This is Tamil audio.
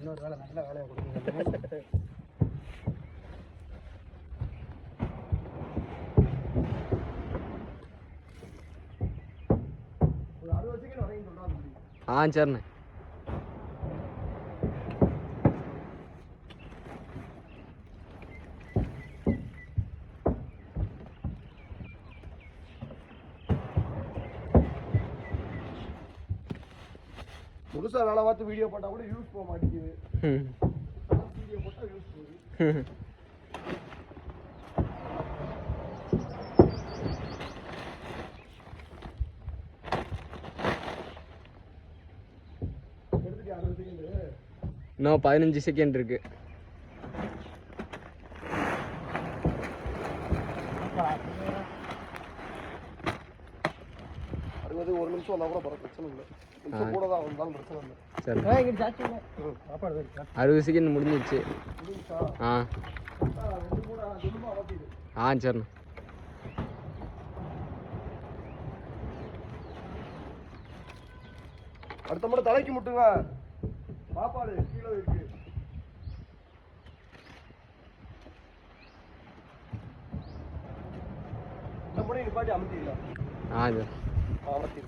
இன்னொரு வேலை நல்ல வேலையை கொடுக்குங்க. ஒரு 60 செகண்ட் வரைக்கும் சொல்றாங்க. சரிண்ணே. புதுசா வேலை பார்த்து வீடியோ போட்டா கூட யூஸ் போக மாட்டேங்குது. வீடியோ போட்டா யூஸ் போகுது. இன்னும் 15 செகண்ட் இருக்கு. அது 1 நிமிஷம் வந்தா கூட பிரச்சனை இல்லை. கூட தான் வந்தாலும் பிரச்சனை இல்லை. சரி 60 செகண்ட் முடிஞ்சிச்சு. சரிண்ணா. அடுத்த முறை தலைக்கு முட்டுங்க. பாப்பாடு கீழே இருக்கு. இந்த முறை நிப்பாட்டி அமர்த்திடலாம். அமர்த்தி.